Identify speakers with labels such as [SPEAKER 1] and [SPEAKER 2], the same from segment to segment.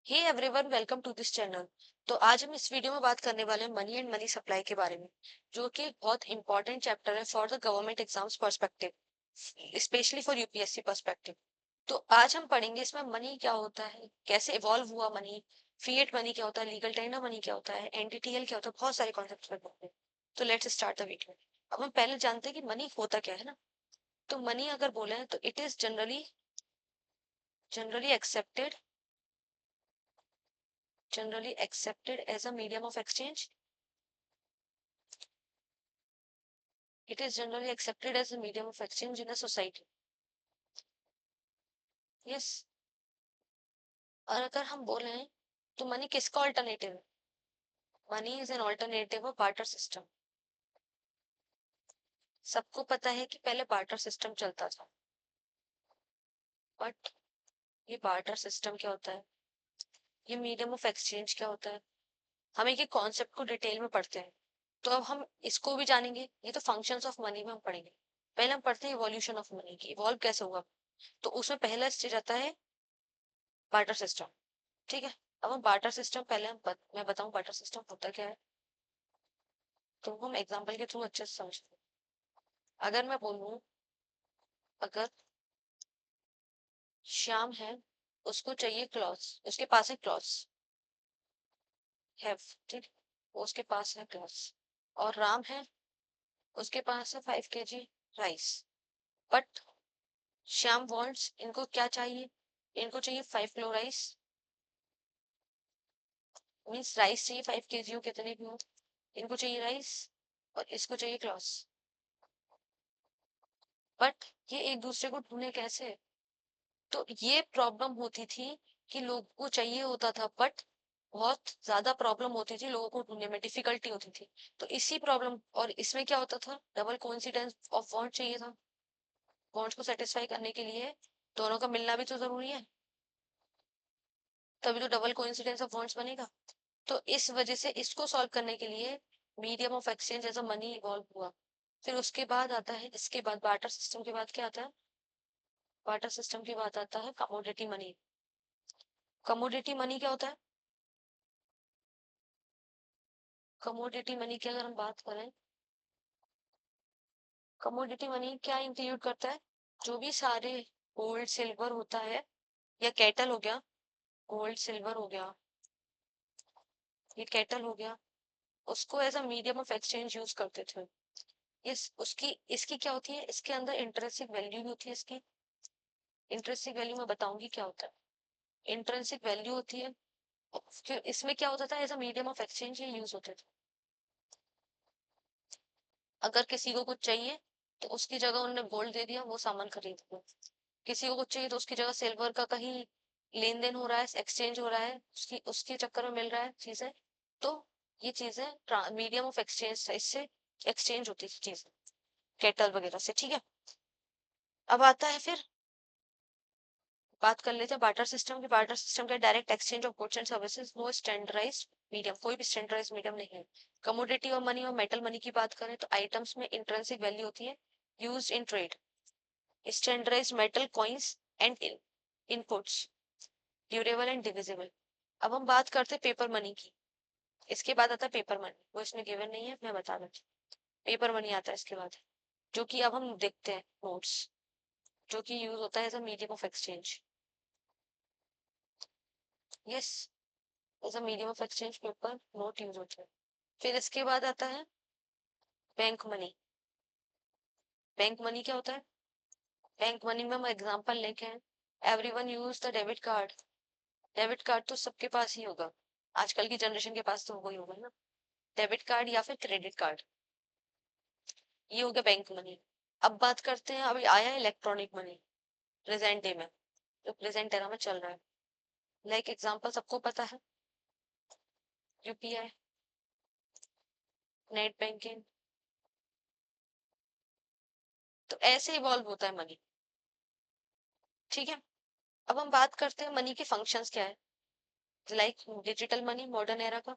[SPEAKER 1] Hey everyone, welcome to this channel. तो आज हम इस वीडियो में बात करने वाले हैं मनी एंड मनी सप्लाई के बारे में, जो कि एक बहुत इंपॉर्टेंट चैप्टर है for the government exams perspective, specially for UPSC perspective. तो आज हम पढ़ेंगे इसमें मनी क्या होता है, कैसे इवॉल्व हुआ मनी, फिएट मनी क्या होता है, लीगल टेंडर मनी क्या होता है, एनटीटीएल क्या होता है, बहुत सारे कॉन्सेप्ट पढ़ते हैं। तो लेट्स स्टार्ट द वीडियो। अब हम पहले जानते हैं कि मनी होता क्या है ना। तो मनी अगर बोले तो it is generally accepted as a medium of exchange. It is generally accepted as a medium of exchange in a society. Yes. और अगर हम बोले तो मनी किसका ऑल्टरनेटिव है? Money is an alternative of barter system. सबको पता है कि पहले बार्टर सिस्टम चलता था, बट ये बार्टर सिस्टम क्या होता है, ये मीडियम ऑफ एक्सचेंज क्या होता है, हम एक कॉन्सेप्ट को डिटेल में पढ़ते हैं। तो अब हम इसको भी जानेंगे, ये तो फंक्शंस ऑफ मनी में हम पढ़ेंगे। पहले हम पढ़ते हैं इवोल्यूशन ऑफ मनी की, इवॉल्व कैसे हुआ। तो उसमें पहला स्टेज आता है बार्टर सिस्टम। ठीक है। अब हम बार्टर सिस्टम पहले मैं बताऊं बार्टर सिस्टम होता क्या है, तो हम एग्जांपल के थ्रू अच्छे से समझते हैं। अगर मैं बोलूं, अगर श्याम है, उसको चाहिए क्लॉथ्स, उसके पास है क्लॉथ्स, हैव, ठीक, उसके पास है क्लॉथ्स। और राम है, उसके पास है 5 kg rice. But Shyam wants, इनको क्या चाहिए, इनको चाहिए 5 किलो राइस, मीन्स राइस चाहिए 5 kg हो, कितने भी हो, इनको चाहिए राइस और इसको चाहिए क्लॉथ्स। बट ये एक दूसरे को ढूंढे कैसे? तो ये प्रॉब्लम होती थी कि लोगों को चाहिए होता था, बट बहुत ज्यादा प्रॉब्लम होती थी, लोगों को ढूंढने में डिफिकल्टी होती थी। तो इसी प्रॉब्लम, और इसमें क्या होता था, डबल कोइंसिडेंस ऑफ वांट चाहिए था। वांट्स को सेटिस्फाई करने के लिए दोनों का मिलना भी तो जरूरी है, तभी तो डबल कोइंसिडेंस ऑफ वांट्स बनेगा। तो इस वजह से इसको सॉल्व करने के लिए medium of exchange as a money evolve हुआ। फिर उसके बाद आता है, इसके बाद बार्टर सिस्टम के बाद क्या आता है, बार्टर सिस्टम के बाद आता है कमोडिटी मनी। कमोडिटी मनी क्या होता है? कमोडिटी मनी की अगर हम बात करें, कमोडिटी मनी क्या इंक्लूड करता है, जो भी सारे गोल्ड सिल्वर होता है या कैटल हो गया, गोल्ड सिल्वर हो गया, ये कैटल हो गया, उसको as a medium of exchange use करते थे। यस, उसकी इसकी क्या होती है, इसके अंदर इंट्रिंसिक वैल्यू भी होती है। इसकी इंट्रिंसिक वैल्यू मैं बताऊंगी क्या होता है। इंट्रिंसिक वैल्यू होती है, इसमें क्या होता था, as a medium of exchange ये यूज होते थे। अगर किसी को कुछ चाहिए तो उसकी जगह उन्होंने गोल्ड दे दिया, वो सामान खरीद लिया। किसी को कुछ चाहिए तो उसकी जगह सिल्वर का कहीं लेन देन हो रहा है, एक्सचेंज हो रहा है, उसकी उसके चक्कर में मिल रहा है चीजें। तो ये चीजें मीडियम ऑफ एक्सचेंज था, इससे एक्सचेंज होती थी चीजें, केटल वगैरह से। ठीक है। अब आता है, फिर बात कर लेते हैं बार्टर सिस्टम की। बार्टर सिस्टम का direct exchange of goods and services, no standardised medium, कोई भी स्टैंडर्डाइज्ड मीडियम नहीं है। कमोडिटी और मनी और मेटल मनी की बात करें तो आइटम्स में इंट्रिंसिक वैल्यू होती है, used in trade, standardised metal coins and inputs, durable and divisible. अब हम बात करते हैं पेपर मनी की। इसके बाद आता है पेपर मनी, वो इसमें गिवन नहीं है, मैं बता देती हूँ। पेपर मनी आता है इसके बाद, जो कि अब हम देखते हैं नोट्स, जो कि यूज होता है as a medium of exchange. Yes, as a medium of exchange paper note use होते हैं। फिर इसके बाद आता है बैंक मनी। बैंक मनी क्या होता है? बैंक मनी में हम एग्जांपल लेके हैं, everyone use the debit card. Debit card तो सबके पास ही होगा, आजकल की जनरेशन के पास तो वही होगा ना, डेबिट कार्ड या फिर क्रेडिट कार्ड। ये हो गया बैंक मनी। अब बात करते हैं, अभी आया है इलेक्ट्रॉनिक मनी प्रेजेंट डे में, जो प्रेजेंट एरा में चल रहा है। लाइक एग्जांपल सबको पता है, यूपीआई, नेट बैंकिंग। तो ऐसे इवॉल्व होता है मनी। ठीक है। अब हम बात करते हैं मनी के फंक्शंस क्या है। Like digital money modern era का,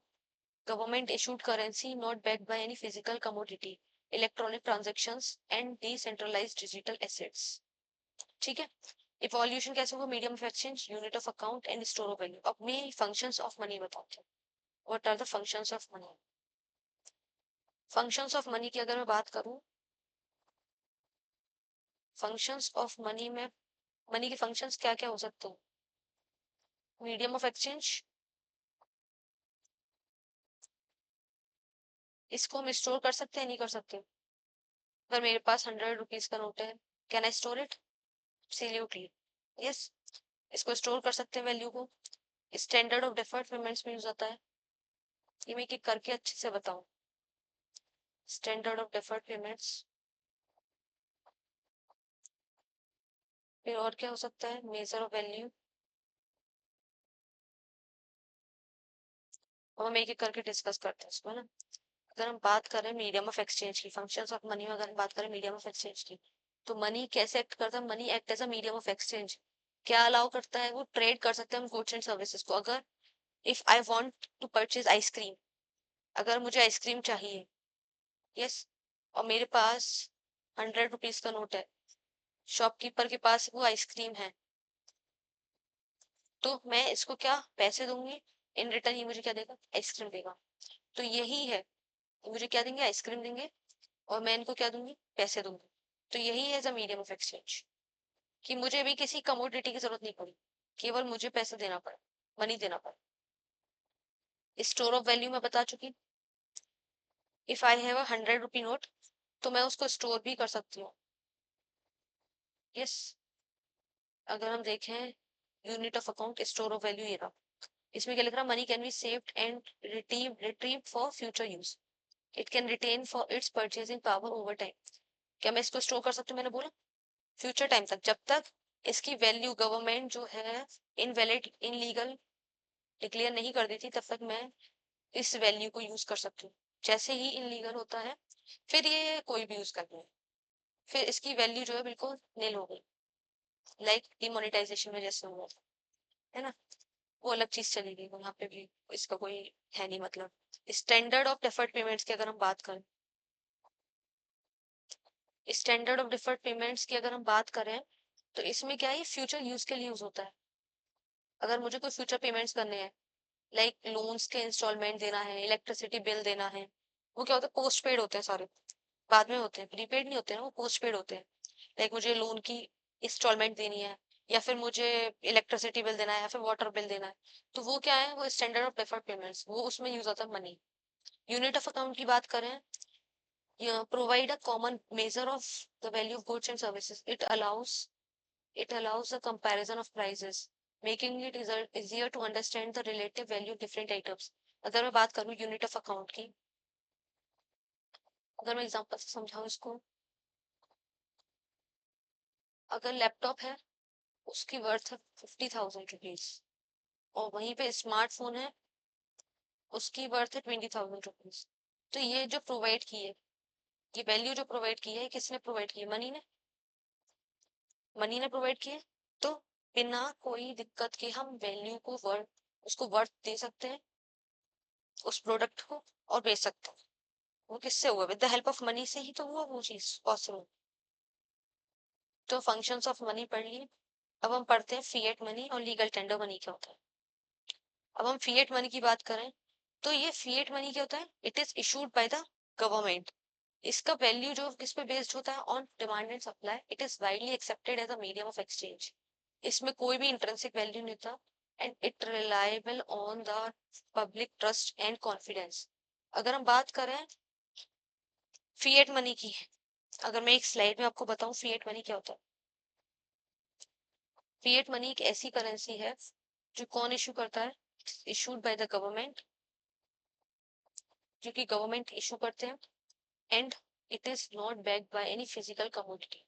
[SPEAKER 1] government issued currency not backed by any physical commodity, electronic transactions and decentralised digital assets. ठीक है। इवोल्यूशन कैसे होगा, medium of exchange, unit of account and store of value. अब मैं functions of money बताती हूँ, what are the functions of money. Functions of money की अगर मैं बात करूं, फंक्शंस ऑफ मनी में मनी के फंक्शंस क्या क्या हो सकते हैं, मीडियम ऑफ एक्सचेंज, इसको हम स्टोर कर सकते हैं नहीं कर सकते। अगर मेरे पास 100 रुपीज का नोट है, can I store it, absolutely yes, इसको स्टोर कर सकते हैं वैल्यू को। स्टैंडर्ड ऑफ डिफर्ड पेमेंट्स में यूज आता है, ये मैं एक करके अच्छे से बताऊं। स्टैंडर्ड ऑफ डिफर्ड पेमेंट्स, फिर और क्या हो सकता है, मेजर ऑफ वैल्यू, और हम एक एक करके डिस्कस करते हैं इसको, है ना। अगर हम बात करें मीडियम ऑफ एक्सचेंज की, फंक्शंस ऑफ मनी में अगर हम बात करें मीडियम ऑफ एक्सचेंज की, तो मनी कैसे एक्ट करता है, money act as a medium of exchange. क्या अलाउ करता है, वो ट्रेड कर सकते हैं हम गुड्स एंड सर्विसेज को। अगर if I want to purchase ice cream, अगर मुझे आइसक्रीम चाहिए, यस, और मेरे पास 100 रुपीज का नोट है, शॉपकीपर के पास वो आइसक्रीम है, तो मैं इसको क्या पैसे दूंगी, इन रिटर्न ये मुझे क्या देगा, आइसक्रीम देगा। तो यही है, ये मुझे क्या देंगे, आइसक्रीम देंगे, और मैं इनको क्या दूंगी, पैसे दूंगी। तो यही है द मीडियम ऑफ एक्सचेंज, कि मुझे भी किसी कमोडिटी की जरूरत नहीं पड़ी, केवल मुझे पैसे देना पड़ा, मनी देना पड़ा। स्टोर ऑफ वैल्यू में बता चुकी, if I have 100 rupee note, तो मैं उसको स्टोर भी कर सकती हूँ, यस। अगर हम देखें unit of account, store of value, ये रहा, इसमें क्या लिख रहा है, money can be saved and retrieve for future use, it can retain for its purchasing power over time. क्या मैं इसको स्टोर कर सकती हूँ, मैंने बोला फ्यूचर टाइम तक, जब तक इसकी वैल्यू गवर्नमेंट जो है इनवैलिड इनलीगल डिक्लेयर नहीं कर देती, तब तक मैं इस वैल्यू को यूज कर सकती हूँ। जैसे ही इनलीगल होता है, फिर ये कोई भी यूज करते हैं, फिर इसकी वैल्यू जो है बिल्कुल नील हो गई, लाइक डिमोनेटाइजेशन में जैसे हुआ था, है ना, वो अलग चीज चली गई, वहां पे भी इसका कोई है नहीं मतलब। स्टैंडर्ड ऑफ डिफर्ड पेमेंट्स की अगर हम बात करें, स्टैंडर्ड ऑफ डिफर्ड पेमेंट्स की अगर हम बात करें, तो इसमें क्या है, फ्यूचर यूज के लिए यूज होता है। अगर मुझे कोई फ्यूचर पेमेंट्स करने हैं, लाइक लोन्स के इंस्टॉलमेंट देना है, इलेक्ट्रिसिटी बिल देना है, वो क्या होता है, पोस्ट पेड होते हैं सारे, बाद में होते हैं, प्रीपेड नहीं होते हैं, वो पोस्ट पेड होते हैं। लाइक मुझे लोन की इंस्टॉलमेंट देनी है, या फिर मुझे इलेक्ट्रिसिटी बिल देना है, या फिर वाटर बिल देना है, तो वो क्या है, वो स्टैंडर्ड ऑफ डिफर्ड पेमेंट्स, वो उसमें यूज होता है मनी। यूनिट ऑफ अकाउंट की बात करें, provide a common measure of the value of goods and services. It allows a comparison of prices, making it easier to understand the relative value of different items. अगर मैं बात करूँ unit of account की, अगर मैं example से समझाऊँ इसको, अगर लैपटॉप है, उसकी वर्थ है 50,000 रुपीज, और वहीं पे स्मार्टफोन है, उसकी वर्थ है 20,000 रुपीज। तो ये जो प्रोवाइड की है, ये वैल्यू जो प्रोवाइड की है, किसने प्रोवाइड की है, मनी ने प्रोवाइड की है। तो बिना कोई दिक्कत के हम वैल्यू को वर्थ, उसको वर्थ दे सकते हैं, उस प्रोडक्ट को, और बेच सकते हैं। वो किससे हुआ, with the help of money से ही तो हुआ वो चीज पॉसिबल। तो फंक्शंस ऑफ मनी पढ़ लिए। अब हम पढ़ते हैं फिएट मनी और लीगल टेंडर मनी क्या होता है। अब हम फिएट मनी की बात करें, तो ये फिएट मनी क्या होता है, it is issued by the government. इसका वैल्यू जो किस पे बेस्ड होता है, on demand and supply, it is widely accepted as a medium of exchange. इसमें कोई भी इंट्रिंसिक वैल्यू नहीं था, and it reliable on the public trust and confidence. अगर हम बात करें फिएट मनी की, अगर मैं एक स्लाइड में आपको बताऊं फिएट मनी क्या होता है। फिएट मनी एक ऐसी करेंसी है जो कौन इशू करता है, इशूड बाय द गवर्नमेंट, जो कि गवर्नमेंट इशू करते हैं, and it is not backed by any physical commodity,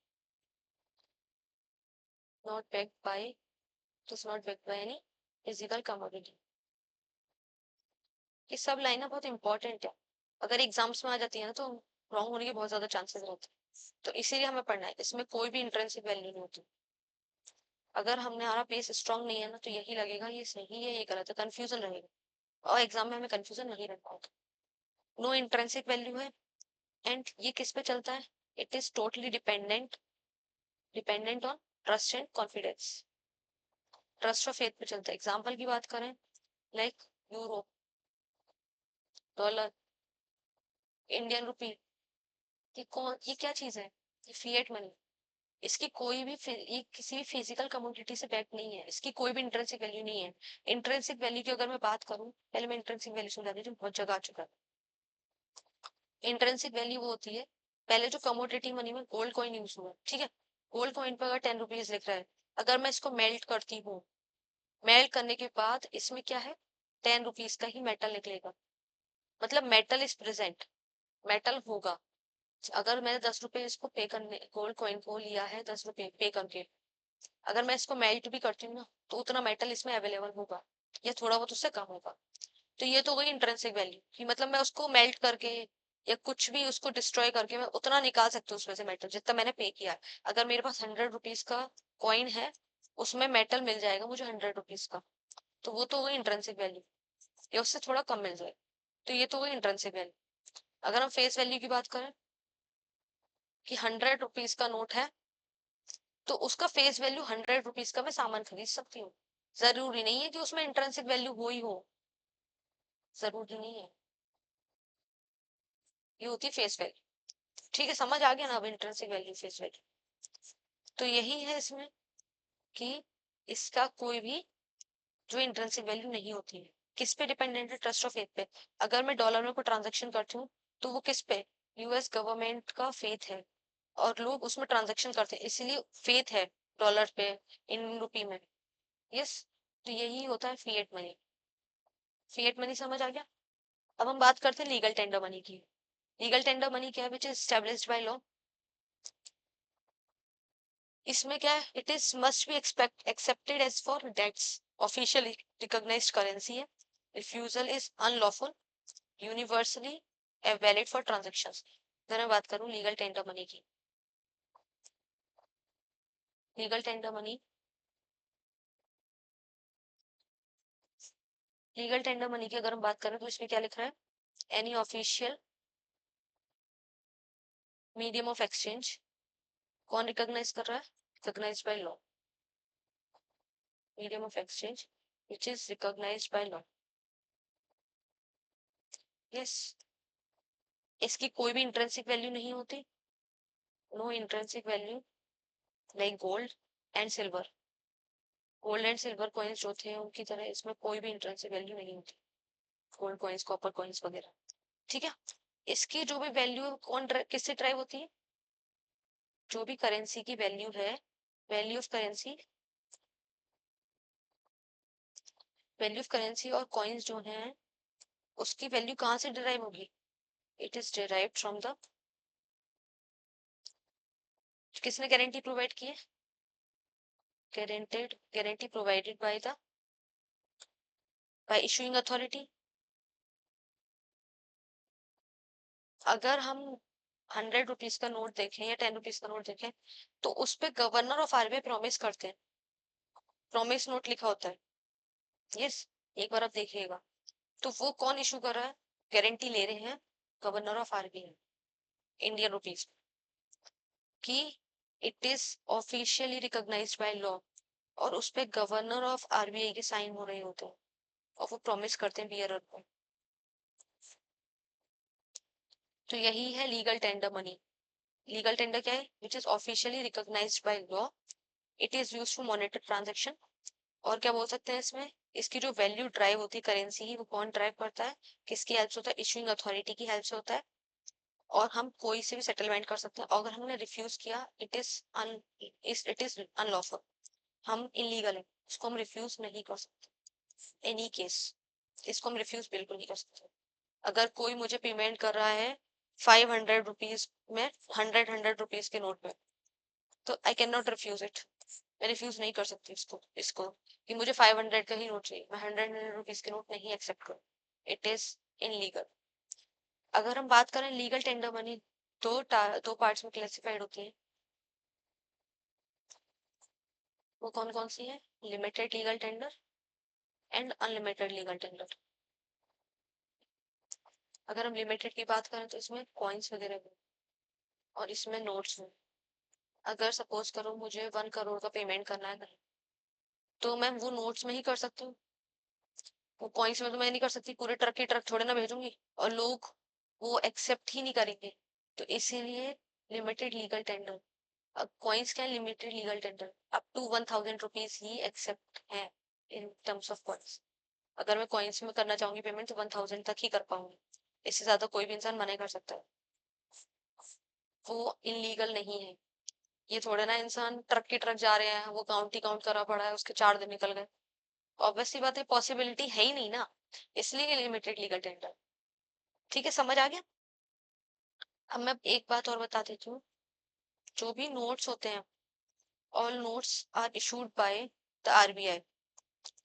[SPEAKER 1] not backed bye, it is not backed by any physical commodity. ये सब लाइनें बहुत इंपॉर्टेंट है, अगर एग्जाम्स में आ जाती है ना, तो रॉन्ग होने के बहुत ज्यादा चांसेस रहते हैं, तो इसीलिए हमें पढ़ना है। इसमें कोई भी इंट्रेंसिक वैल्यू नहीं होती। अगर हमारा बेस स्ट्रांग नहीं है ना, तो यही लगेगा ये सही है ये गलत है, कंफ्यूजन रहेगा, और एग्जाम में हमें कंफ्यूजन नहीं रहता होता। नो इंट्रेंसिक वैल्यू है, एंड ये किस पे चलता है, it is totally dependent on trust and confidence, trust और फेथ पे चलता है। एग्जाम्पल की बात करें, like euro, dollar, Indian rupee, ये क्या चीज है? ये फिएट मनी। इसकी कोई भी ये किसी भी फिजिकल कमोडिटी से बैक नहीं है, इसकी कोई भी इंट्रिंसिक वैल्यू नहीं है। इंट्रिंसिक वैल्यू की अगर मैं बात करूं, पहले मैं इंट्रिंसिक वैल्यू समझा देती हूँ, बहुत जगह आ चुका है। इंट्रिंसिक वैल्यू वो होती है, पहले जो कमोडिटी मनी में गोल्ड कॉइन यूज हुआ, ठीक है, गोल्ड कॉइन पर अगर 10 रुपीज लिख रहा है, अगर मैं इसको मेल्ट करती हूँ, मेल्ट करने के बाद इसमें क्या है, 10 रुपीज का ही मेटल निकलेगा, मतलब मेटल इज प्रेजेंट, मेटल होगा। अगर मैंने 10 रुपए इसको पे करने, गोल्ड कॉइन को लिया है 10 रुपए पे करके, अगर मैं इसको मेल्ट भी करती हूँ ना, तो उतना मेटल इसमें अवेलेबल होगा, या थोड़ा बहुत उससे कम होगा। तो ये तो गई इंट्रिंसिक वैल्यू कि मतलब मैं उसको मेल्ट करके या कुछ भी उसको डिस्ट्रॉय करके मैं उतना निकाल सकती हूँ उसमें से मेटल जितना मैंने पे किया है। अगर मेरे पास 100 रुपीज का कॉइन है, उसमें मेटल मिल जाएगा मुझे 100 रुपीज का, तो वो तो गई इंट्रिंसिक वैल्यू, या उससे थोड़ा कम मिल जाए, तो ये तो गई इंट्रिंसिक वैल्यू। अगर हम फेस वैल्यू की बात करें कि 100 रुपीज का नोट है, तो उसका फेस वैल्यू 100 रुपीज का मैं सामान खरीद सकती हूँ। जरूरी नहीं है कि उसमें इंट्रिंसिक वैल्यू हो ही हो, जरूरी नहीं है। ये होती है फेस वैल्यू। ठीक है, समझ आ गया ना अब इंट्रिंसिक वैल्यू फेस वैल्यू। तो यही है इसमें कि इसका कोई भी जो इंट्रिंसिक वैल्यू नहीं होती है। किस पे डिपेंडेंट है? ट्रस्ट ऑफ फेथ पे। अगर मैं डॉलर में कोई ट्रांजेक्शन करती हूँ, तो वो किस पे? यूएस गवर्नमेंट का फेथ है, और लोग उसमें ट्रांजेक्शन करते हैं, इसीलिए फेथ है डॉलर पे, इन रुपी में। यस, तो यही होता है फिएट मनी। फिएट मनी समझ आ गया। अब हम बात करते हैं लीगल टेंडर मनी की। लीगल टेंडर मनी क्या है? Which is established by law. इसमें क्या है? It is must be expect accepted as for debts, officially recognised currency है, refusal is unlawful, universally valid for transactions. अगर मैं बात करूं लीगल टेंडर मनी की, legal tender money, legal tender money की अगर हम बात करें तो इसमें क्या लिख रहा है? Any official medium of exchange, कौन रिकॉग्नाइज कर रहा है? Recognised by law, medium of exchange which is recognised by law. Yes, इसकी कोई भी इंट्रिंसिक वैल्यू नहीं होती, no intrinsic value, like gold and silver. Gold and silver coins जो थे उनकी तरह इसमें कोई भी इंट्रिंसिक वैल्यू नहीं होती, गोल्ड कॉइन्स, कॉपर कॉइन्स वगैरह। ठीक है, इसकी जो भी वैल्यू किससे ड्राइव होती है? जो भी करेंसी की वैल्यू है, value of currency, value of currency और कॉइन्स जो हैं, उसकी वैल्यू कहाँ से डिराइव होगी? It is derived from the, किसने गारंटी प्रोवाइड की है? Guaranteed, guarantee provided by issuing authority. अगर हम 100 रुपीज का नोट देखें या 10 रुपीज का नोट देखें, तो उस पे गवर्नर ऑफ आरबीआई प्रॉमिस करते हैं, प्रॉमिस नोट लिखा होता है। यस, एक बार आप देखिएगा। तो वो कौन इशू कर रहा है? गारंटी ले रहे हैं governor of RBI, Indian rupees की, it is officially recognised by law, और उस पे गवर्नर ऑफ आरबीआई के साइन हो रहे होते हैं, और वो प्रॉमिस करते हैं बियरर को। तो यही है legal tender money. Legal tender क्या है? Which is officially recognised by law, it is used to monitor transaction. और क्या बोल सकते हैं इसमें? इसकी जो वैल्यू ड्राइव होती है करेंसी की, वो कौन ड्राइव करता है? किसकी हेल्प से होता है? इशूइंग अथॉरिटी की हेल्प से होता है। और हम कोई से भी सेटलमेंट कर सकते हैं, अगर हमने रिफ्यूज किया, इट इज अनलॉफुल, हम इलीगल है, इसको हम रिफ्यूज नहीं कर सकते एनी केस, इसको हम रिफ्यूज बिल्कुल नहीं कर सकते। अगर कोई मुझे पेमेंट कर रहा है 500 रुपीज में, 100 रुपीज के नोट में, तो I can not refuse it, मैं रिफ्यूज नहीं कर सकती इसको कि मुझे 500 का ही नोट चाहिए, मैं 100 रुपीज के नोट नहीं एक्सेप्ट करूँ, इट इज इनलीगल। अगर हम बात करें लीगल टेंडर मनी, दो पार्ट्स में क्लासिफाइड होती है। वो कौन कौन सी है? Limited legal tender and unlimited legal tender. अगर हम लिमिटेड की बात करें तो इसमें कॉइन्स वगैरह भी, और इसमें नोट्स में। अगर सपोज करो मुझे 1 करोड़ का पेमेंट करना है तो मैं वो नोट्स में ही कर सकती हूँ, वो कॉइन्स में तो मैं नहीं कर सकती, पूरे ट्रक की ट्रक थोड़े ना भेजूंगी, और लोग वो एक्सेप्ट ही नहीं करेंगे। तो इसीलिए लिमिटेड लीगल टेंडर। अब कॉइन्स क्या, limited legal tender up to 1000 rupees ही एक्सेप्ट है इन टर्म्स ऑफ कॉइन्स। अगर मैं कॉइन्स में करना चाहूंगी पेमेंट तो 1000 तक ही कर पाऊंगी, इससे ज्यादा कोई भी इंसान मना कर सकता है, वो इनलीगल नहीं है। ये थोड़े ना इंसान ट्रक की ट्रक जा रहे हैं, वो काउंट ही काउंट करा पड़ा है, उसके 4 दिन निकल गए, ऑब्वियस सी बात है, पॉसिबिलिटी है ही नहीं ना, इसलिए लिमिटेड लीगल टेंडर। ठीक है, समझ आ गया। अब मैं एक बात और बता देती हूँ, जो भी नोट्स होते हैं, all notes are issued by the RBI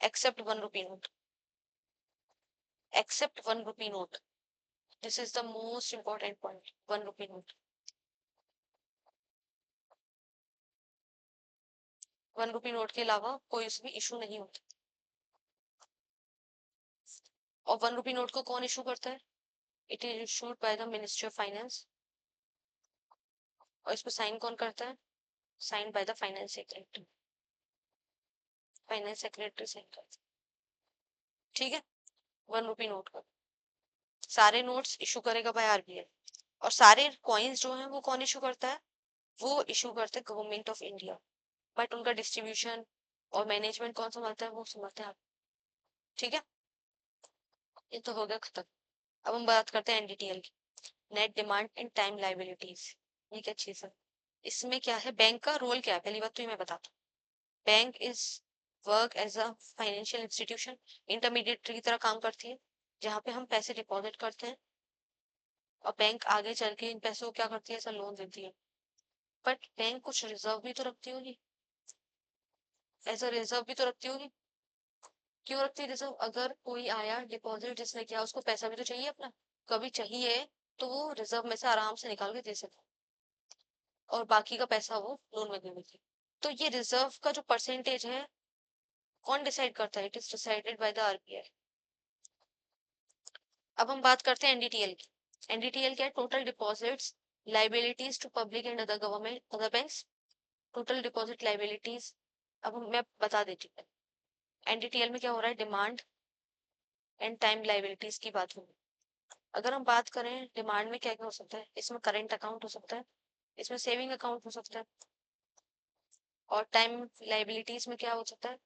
[SPEAKER 1] except 1 rupee note, except 1 rupee note, this is the most important point, 1 rupee note. 1 rupee note के अलावा कोई भी इशू नहीं होता। और 1 रुपी नोट को कौन इशू करता है? It is issued by the ministry of finance. और इस पर साइन कौन करता है? Sign by the finance secretary, finance secretary sign करता है। ठीक है, 1 रुपी नोट का सारे नोट्स इशू करेगा बाय आरबीआई, और सारे कॉइन्स जो हैं वो कौन इशू करता है? वो इशू करते हैं गवर्नमेंट ऑफ इंडिया, बट उनका डिस्ट्रीब्यूशन और मैनेजमेंट कौन संभालता है? वो संभालते हैं आप। ठीक है, ये तो हो गया खत्म। अब हम बात करते हैं एनडीटीएल की, net demand and time liabilities. ये क्या चीज है? इसमें क्या है, बैंक का रोल क्या है, पहली बात तो ये मैं बताता हूँ। Bank is work as a financial institution, intermediary की तरह काम करती है, जहाँ पे हम पैसे डिपॉजिट करते हैं, और बैंक आगे चल के इन पैसों को क्या करती है, ऐसा लोन देती है। बट बैंक कुछ रिजर्व भी तो रखती होगी, ऐसा रिजर्व भी तो रखती होगी। क्यों रखती है रिजर्व? अगर कोई आया डिपॉजिट जिसने किया, उसको पैसा भी तो चाहिए अपना, कभी चाहिए तो वो रिजर्व में से आराम से निकाल के दे सकता है, और बाकी का पैसा वो लोन में दे देती है। तो ये रिजर्व का जो परसेंटेज है, कौन डिसाइड करता है? It is decided by the RBI. अब हम बात करते हैं एनडीटीएल की। एनडीटीएल क्या है? Total deposits liabilities to public and other government other banks, total deposit liabilities. अब मैं बता देती हूँ, एनडीटीएल में क्या हो रहा है, डिमांड एंड टाइम लाइबिलिटीज की बात होगी। अगर हम बात करें डिमांड में क्या क्या हो सकता है, इसमें करेंट अकाउंट हो सकता है, इसमें सेविंग अकाउंट हो सकता है, और टाइम लाइबिलिटीज में क्या हो सकता है,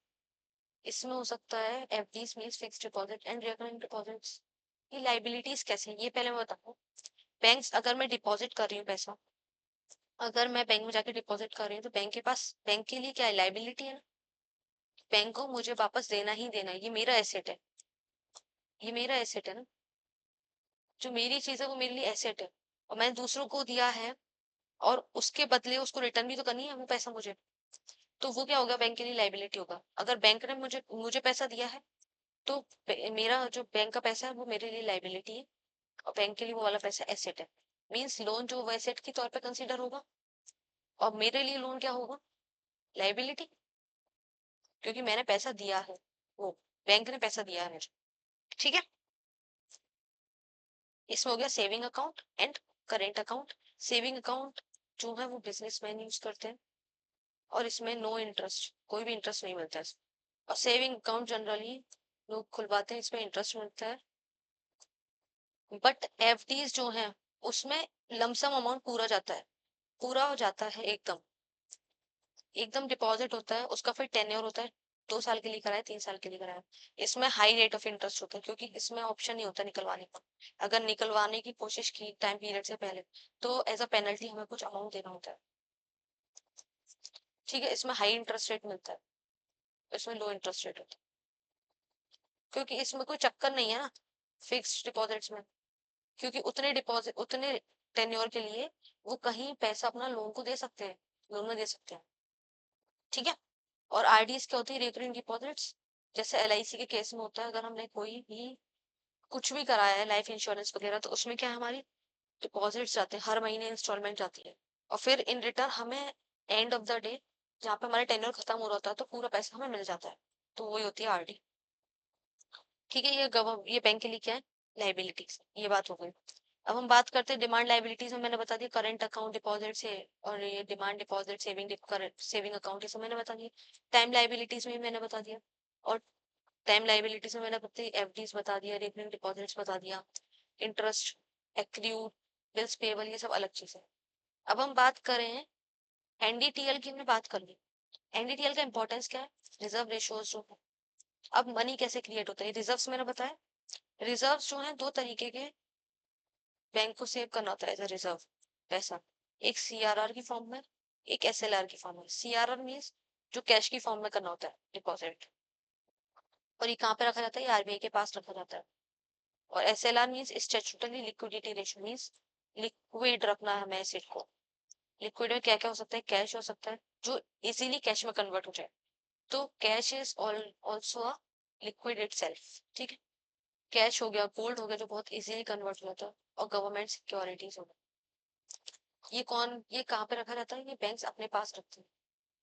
[SPEAKER 1] इसमें हो सकता है FDs means fixed deposit and recurring deposits. ये लाइबिलिटीज कैसे हैं ये पहले मैं बताऊँ। बैंक्स, अगर मैं डिपॉजिट कर रही हूँ पैसा, अगर मैं बैंक में जाके डिपॉजिट कर रही हूँ, तो बैंक के पास, बैंक के लिए क्या है, लाइबिलिटी है ना, बैंक को मुझे वापस देना ही देना है, ये मेरा एसेट है, ये मेरा एसेट है ना, जो मेरी चीज है वो मेरे लिए एसेट है, और मैंने दूसरों को दिया है, और उसके बदले उसको रिटर्न भी तो करनी है वो पैसा मुझे। तो वो क्या होगा, बैंक के लिए लाइबिलिटी होगा। अगर बैंक ने मुझे मुझे पैसा दिया है, तो मेरा जो बैंक का पैसा है वो मेरे लिए लाइबिलिटी है, और बैंक के लिए वो वाला पैसा एसेट है। मीन्स लोन जो वो एसेट के तौर पे कंसीडर होगा, और मेरे लिए लोन क्या होगा, लाइबिलिटी, क्योंकि मैंने पैसा दिया है, वो बैंक ने पैसा दिया है मुझे। ठीक है, इसमें हो गया saving account and current account. Saving account जो है वो बिजनेसमैन यूज करते हैं, और इसमें नो इंटरेस्ट, कोई भी इंटरेस्ट नहीं मिलता है। और सेविंग अकाउंट जनरली लोग खुलवाते हैं, इसमें इंटरेस्ट मिलता है। बट एफडीज जो है उसमें लमसम अमाउंट पूरा जाता है, पूरा हो जाता है एकदम, एकदम डिपॉजिट होता है, उसका फिर टेन्योर होता है, 2 साल के लिए कराए, 3 साल के लिए कराए। इसमें हाई रेट ऑफ इंटरेस्ट होता है, क्योंकि इसमें ऑप्शन नहीं होता निकलवाने का। अगर निकलवाने की कोशिश की टाइम पीरियड से पहले, तो एज अ पेनल्टी हमें कुछ अमाउंट देना होता है। ठीक है, इसमें हाई इंटरेस्ट रेट मिलता है, इसमें लो इंटरेस्ट रेट होता है, क्योंकि इसमें कोई चक्कर नहीं है ना फिक्स्ड डिपॉजिट्स में, क्योंकि उतने डिपॉजिट, उतने टेन्योर के लिए वो कहीं पैसा अपना लोन को दे सकते हैं, लोन में दे सकते हैं। ठीक है, और आरडीज क्या होती है, रिकरिंग डिपॉजिट्स, जैसे एलआईसी के केस में होता है, अगर हमने कोई भी कुछ भी कराया है, लाइफ इंश्योरेंस वगैरह, तो उसमें क्या है, हमारी डिपॉजिट्स जाते हैं, हर महीने इंस्टॉलमेंट जाती है, और फिर इन रिटर्न हमें एंड ऑफ द डे, जहाँ पे हमारा टेन्योर खत्म हो रहा होता है, तो पूरा पैसा हमें मिल जाता है। तो वही होती है आरडी। ठीक है, ये बैंक के लिए क्या है, लाइबिलिटीज, ये बात हो गई। अब हम बात करते हैं डिमांड लाइबिलिटीज में, मैंने बता दिया करंट अकाउंट डिपॉजिट से, और ये डिमांड डिपॉजिट सेविंग अकाउंट, ये सब मैंने बता दिया। टाइम लाइबिलिटीज में भी मैंने बता दिया, और टाइम लाइबिलिटीज में मैंने बता एफडीज बता दिया, रेकरिंग डिपॉजिट्स बता दिया, इंटरेस्ट, एक्रूड, बिल्स पेबल, ये सब अलग चीज है। अब हम बात करें एनडीटीएल की, मैं बात कर ली। एनडीटीएल का इंपॉर्टेंस क्या है, रिजर्व रेशियोज जो है। अब मनी कैसे क्रिएट होता है, रिजर्व्स मैंने बताया। रिजर्व्स जो है दो तरीके के, बैंक को सेव करना होता है एज अ रिजर्व पैसा, एक सीआरआर की फॉर्म में, एक एसएलआर की फॉर्म में। सीआरआर मीन्स जो कैश की फॉर्म में करना होता है डिपॉजिट, और ये कहाँ पे रखा जाता है, ये आरबीआई के पास रखा जाता है। और SLR means statutory liquidity ratio, means liquid रखना है हमें एसेट को। लिक्विड में क्या क्या हो सकता है, कैश हो सकता है जो इजीली कैश में कन्वर्ट हो जाए, तो cash is also a liquid itself, ठीक है। कैश हो गया, गोल्ड हो गया जो बहुत इजीली कन्वर्ट हो जाता है, और गवर्नमेंट सिक्योरिटीज हो गया। ये कहाँ पे रखा रहता है, ये बैंक्स अपने पास रखते हैं,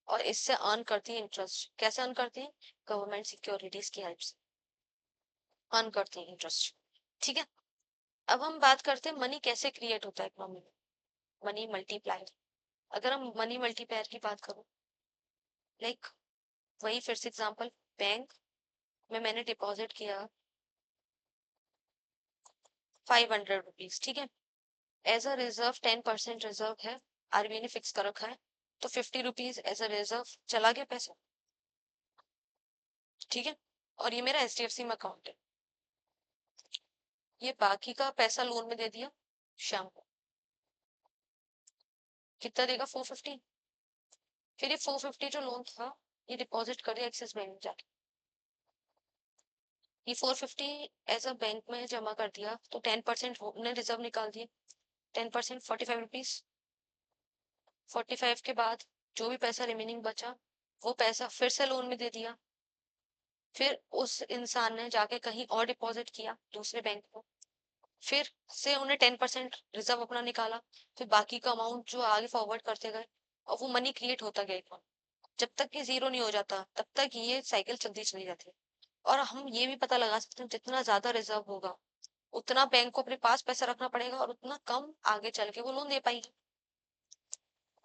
[SPEAKER 1] और इससे अर्न करती है इंटरेस्ट। कैसे अर्न करती है, गवर्नमेंट सिक्योरिटीज की हेल्प से अर्न करती है इंटरेस्ट, ठीक है। अब हम बात करते हैं मनी कैसे क्रिएट होता है इकोनॉमी में, मनी मल्टीप्लायर। अगर हम मनी मल्टीप्लायर की बात करूं, लाइक वही फिर से एग्जांपल, बैंक में मैंने डिपॉजिट किया 500 रुपीज, ठीक है। एज अ रिजर्व 10% रिजर्व है, आरबीआई ने फिक्स कर रखा है, तो 50 रुपीज एज अ रिजर्व चला गया पैसा, ठीक है। और ये मेरा एचडीएफसी में अकाउंट है, ये बाकी का पैसा लोन में दे दिया शाम को। कितना देगा, 450। फिर ये 450 जो लोन था, ये डिपॉजिट कर दिया एक्सिस बैंक में जाके। ये 450 एज अ बैंक में जमा कर दिया, तो 10% हमने रिजर्व निकाल दिए, 10% 45 रुपीज। 45 के बाद जो भी पैसा रिमेनिंग बचा, वो पैसा फिर से लोन में दे दिया। फिर उस इंसान ने जाके कहीं और डिपॉजिट किया दूसरे बैंक को, फिर से उन्हें 10% रिजर्व अपना निकाला, फिर बाकी का अमाउंट जो आगे फॉरवर्ड करते गए, और वो मनी क्रिएट होता गया इतना, जब तक ये जीरो नहीं हो जाता तब तक ये साइकिल चलती चली जाती है। और हम ये भी पता लगा सकते हैं जितना ज्यादा रिजर्व होगा, उतना बैंक को अपने पास पैसा रखना पड़ेगा, और उतना कम आगे चल के वो लोन दे पाएगी।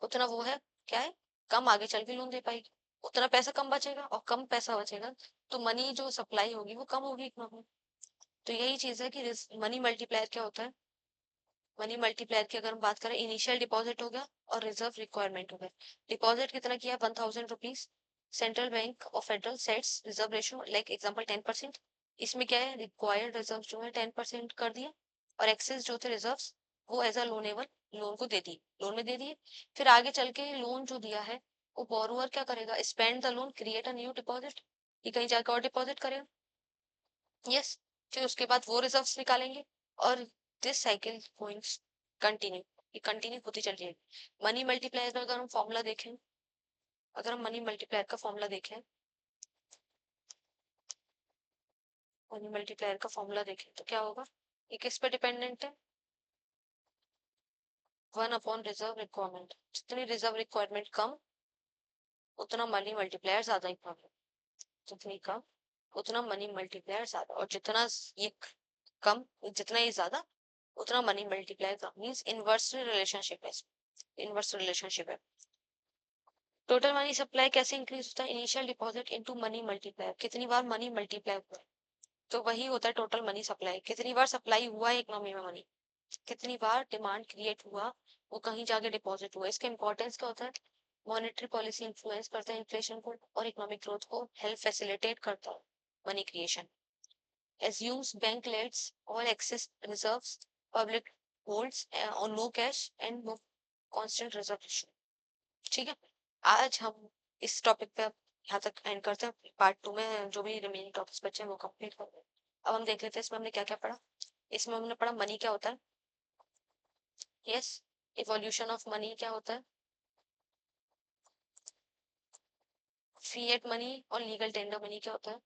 [SPEAKER 1] उतना वो है, क्या है, कम आगे चल के लोन दे पाएगी, उतना पैसा कम बचेगा, और कम पैसा बचेगा तो मनी जो सप्लाई होगी वो कम होगी इकोनॉमी। तो यही चीज है कि मनी मल्टीप्लायर क्या होता है। मनी मल्टीप्लायर की अगर हम बात करें, इनिशियल डिपॉजिट हो गया और रिजर्व रिक्वायरमेंट हो गया। डिपॉजिट कितना किया, 1000 rupees, central bank of federal sets reserve ratio like example 10%। इसमें क्या है, रिक्वायर्ड रिजर्व जो है 10% कर दिया, और एक्सेस जो थे रिजर्व वो एज अ लोनेबल लोन को दे दिए, लोन में दे दिए। फिर आगे चल के लोन जो दिया है, वो बोरोअर क्या करेगा, spend the loan, create a new deposit, कि कहीं जाकर और डिपॉजिट करेगा। यस। फिर उसके बाद वो रिजर्व्स निकालेंगे, और दिस साइकिल गोइंग कंटिन्यू, ये कंटिन्यू होती चल जाएगी। मनी मल्टीप्लायर का अगर हम फॉर्मूला देखें, अगर हम मनी मल्टीप्लायर का फॉर्मूला देखें, मनी मल्टीप्लायर का फॉर्मूला देखें तो क्या होगा, ये किस पे डिपेंडेंट है, 1 अपॉन रिजर्व रिक्वायरमेंट। जितनी रिजर्व रिक्वायरमेंट कम, उतना मनी मल्टीप्लायर ज्यादा इम्पोर्टेंट, जितनी कम उतना मनी मल्टीप्लायर ज्यादा, और जितना ये कम, जितना ये ज्यादा, उतना मनी मल्टीप्लायर कम, मीन्स इनवर्स रिलेशनशिप है, इनवर्स रिलेशनशिप है। टोटल मनी सप्लाई कैसे इंक्रीज होता है, initial deposit into money multiplier, कितनी बार मनी मल्टीप्लाई हुआ है, तो वही होता है टोटल मनी सप्लाई, कितनी बार सप्लाई हुआ है इकोनॉमी में मनी, कितनी बार डिमांड क्रिएट हुआ, वो कहीं जाके डिपॉजिट हुआ। इसका इंपॉर्टेंस क्या होता है, मॉनेटरी पॉलिसी इन्फ्लुएंस करता है इन्फ्लेशन को और इकोनॉमिक ग्रोथ को, हेल्प फैसिलिटेट करता है money creation, assumes bank lets all excess reserves, public holds on no cash and no constant reserve issue, ठीक है। आज हम इस टॉपिक पे यहाँ तक एंड करते हैं, पार्ट 2 में जो भी रिमेनिंग टॉपिक्स बचे हैं वो कंप्लीट करते हैं। अब हम देख लेते हैं इसमें हमने क्या क्या पढ़ा। इसमें हमने पढ़ा मनी क्या होता है, यस, इवोल्यूशन ऑफ मनी क्या होता है, फिएट मनी और लीगल टेंडर मनी क्या होता है।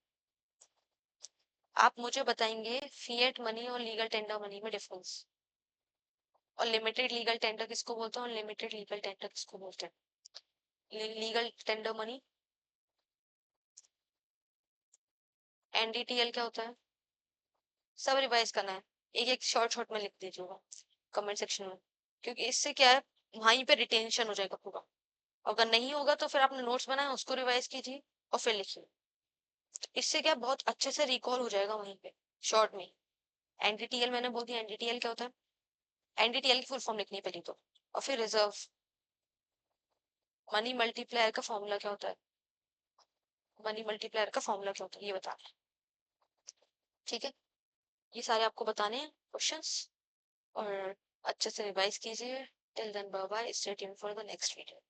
[SPEAKER 1] आप मुझे बताएंगे फिएट मनी और लीगल टेंडर मनी में डिफरेंस, और लिमिटेड लीगल टेंडर किसको बोलते हैं, और लिमिटेड लीगल टेंडर किसको बोलते हैं। लीगल टेंडर मनी, एनडीटीएल क्या होता है, सब रिवाइज करना है। एक एक शॉर्ट शॉर्ट में लिख दीजिएगा कमेंट सेक्शन में, क्योंकि इससे क्या है, वहीं पे रिटेंशन हो जाएगा पूरा। अगर नहीं होगा तो फिर आपने नोट्स बनाए उसको रिवाइज कीजिए और फिर लिखिए। इससे क्या बहुत अच्छे से रिकॉल हो जाएगा वहीं पे शॉर्ट में। एनडीटीएल मैंने बोल दिया, एनडीटीएल क्या होता है, एनडीटीएल की फुल फॉर्म लिखनी है पहले तो, और फिर रिजर्व। मनी मल्टीप्लायर का फॉर्मूला क्या होता है, मनी मल्टीप्लायर का फॉर्मूला क्या होता है ये बताना है। ठीक है, ये सारे आपको बताने हैं क्वेश्चंस, और अच्छे से रिवाइज कीजिए। Till then bye bye, stay tuned for the next video.